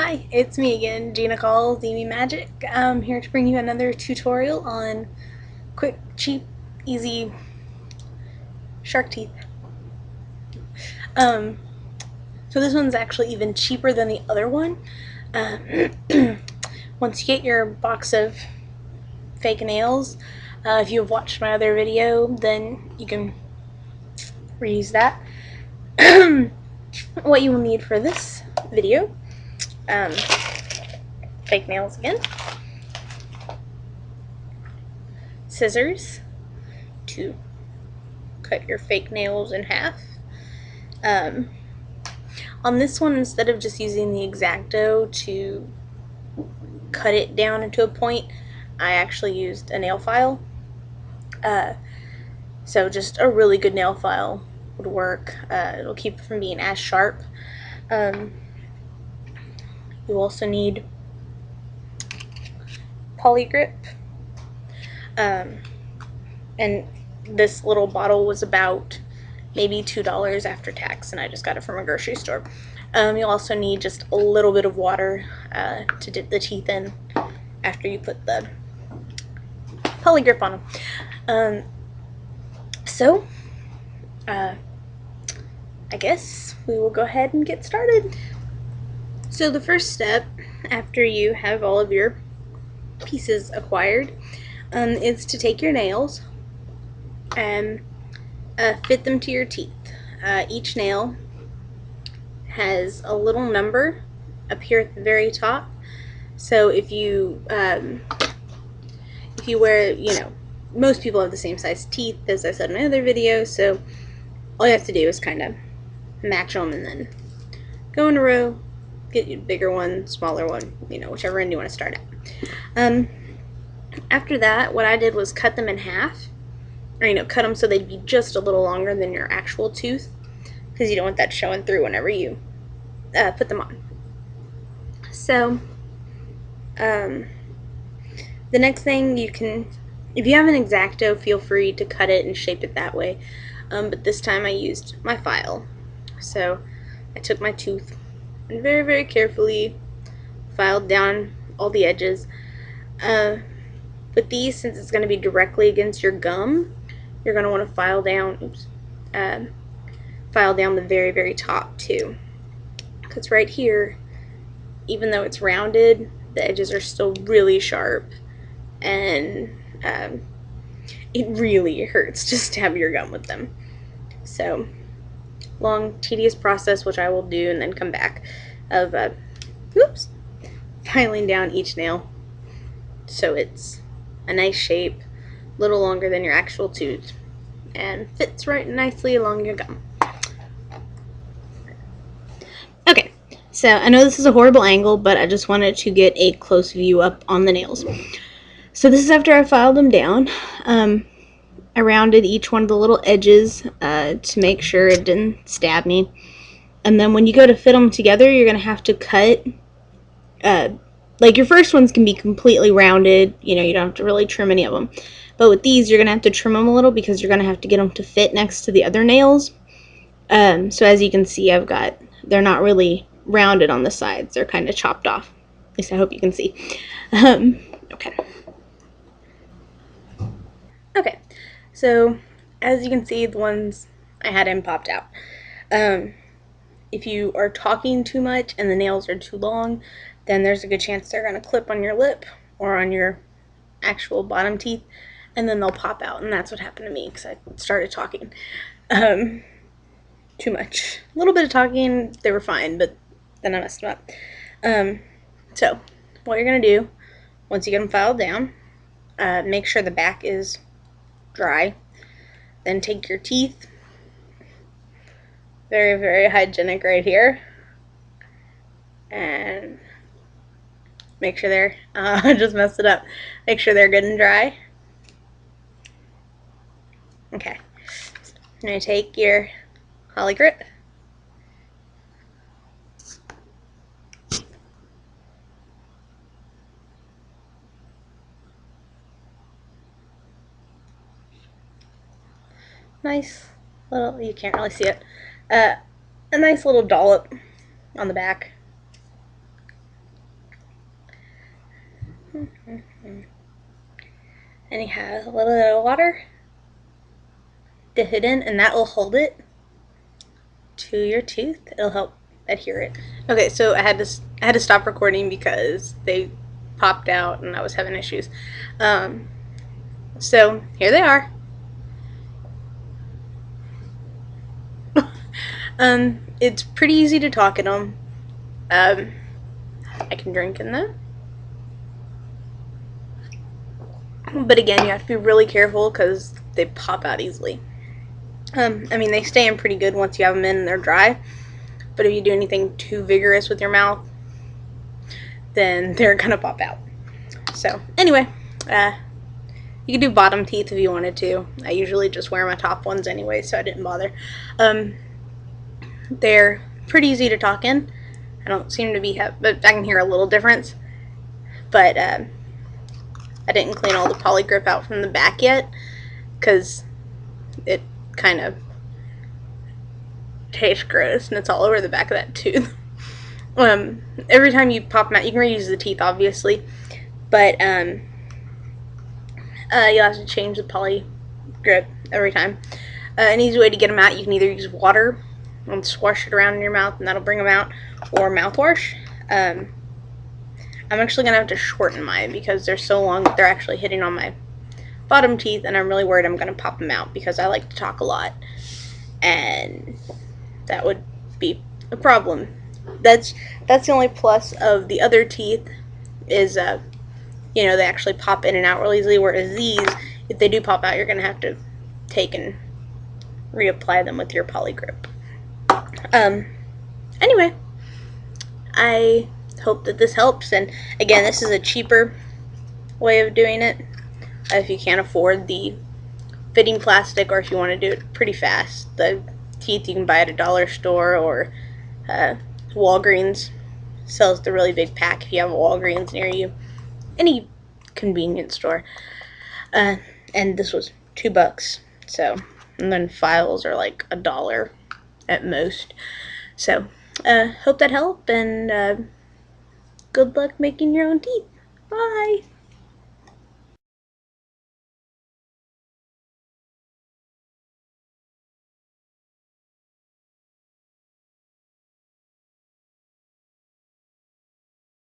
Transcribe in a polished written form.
Hi, it's me again, Gina Calls, Amy Magic. I'm here to bring you another tutorial on quick, cheap, easy shark teeth. Um, so this one's actually even cheaper than the other one. Once you get your box of fake nails, if you have watched my other video, then you can reuse that. What you will need for this video, fake nails again, scissors to cut your fake nails in half. On this one, instead of just using the X-Acto to cut it down into a point, I actually used a nail file. So just a really good nail file would work. It'll keep it from being as sharp. You also need poligrip. And this little bottle was about maybe $2 after tax, and I just got it from a grocery store. You'll also need just a little bit of water to dip the teeth in after you put the poligrip on them. I guess we will go ahead and get started. So the first step, after you have all of your pieces acquired, is to take your nails and fit them to your teeth. Each nail has a little number up here at the very top. So if you wear, most people have the same size teeth, as I said in my other video, so all you have to do is kind of match them and then go in a row, get you a bigger one, smaller one, whichever end you want to start at. After that, what I did was cut them in half, or cut them so they'd be just a little longer than your actual tooth, because you don't want that showing through whenever you put them on. So the next thing, if you have an X-Acto, feel free to cut it and shape it that way. But this time I used my file. So I took my tooth and very, very carefully filed down all the edges. With these, since it's going to be directly against your gum, you're going to want to file down the very, very top too. Because right here, even though it's rounded, the edges are still really sharp, and it really hurts to stab your gum with them. So, long, tedious process, which I will do and then come back, of filing down each nail so it's a nice shape, a little longer than your actual tooth, and fits right nicely along your gum. Okay, so I know this is a horrible angle, but I just wanted to get a close view up on the nails. So this is after I filed them down. I rounded each one of the little edges to make sure it didn't stab me. And then when you go to fit them together, you're going to have to cut. Like your first ones can be completely rounded. You don't have to really trim any of them. But with these, you're going to have to trim them a little because you're going to have to get them to fit next to the other nails. So as you can see, they're not really rounded on the sides. They're kind of chopped off. At least I hope you can see. Okay. Okay, so as you can see, the ones I had in popped out. If you are talking too much and the nails are too long, then there's a good chance they're going to clip on your lip or on your actual bottom teeth, and then they'll pop out, and that's what happened to me because I started talking too much. A little bit of talking, they were fine, but then I messed them up. So what you're going to do, once you get them filed down, make sure the back is dry. Then take your teeth, very, very hygienic right here, and make sure they're, I just messed it up, make sure they're good and dry. Okay, I'm going to take your Holly Grip, nice little, you can't really see it, a nice little dollop on the back. And you have a little bit of water to hit in, and that will hold it to your tooth. It'll help adhere it. Okay, so I had to stop recording because they popped out and I was having issues. So here they are. It's pretty easy to talk in them. I can drink in them. But again, you have to be really careful because they pop out easily. I mean, they stay in pretty good once you have them in and they're dry. But if you do anything too vigorous with your mouth, then they're gonna pop out. So anyway, you could do bottom teeth if you wanted to. I usually just wear my top ones anyway, so I didn't bother. They're pretty easy to talk in. I don't seem to be, but I can hear a little difference. But I didn't clean all the poligrip out from the back yet, because it kind of tastes gross and it's all over the back of that tooth. Every time you pop them out, you can reuse the teeth, obviously, but you'll have to change the poligrip every time. An easy way to get them out, you can either use water and swash it around in your mouth and that'll bring them out, or mouthwash. I'm actually going to have to shorten mine because they're so long that they're actually hitting on my bottom teeth, and I'm really worried I'm going to pop them out because I like to talk a lot, and that would be a problem. That's the only plus of the other teeth is, you know, they actually pop in and out real easily, whereas these, if they do pop out, you're going to have to take and reapply them with your poligrip. Anyway, I hope that this helps, and again, this is a cheaper way of doing it if you can't afford the fitting plastic, or if you want to do it pretty fast. The teeth you can buy at a dollar store, or Walgreens sells the really big pack if you have a Walgreens near you. Any convenience store. And this was $2. So, and then files are like $1 at most. So, hope that helped, and good luck making your own teeth. Bye!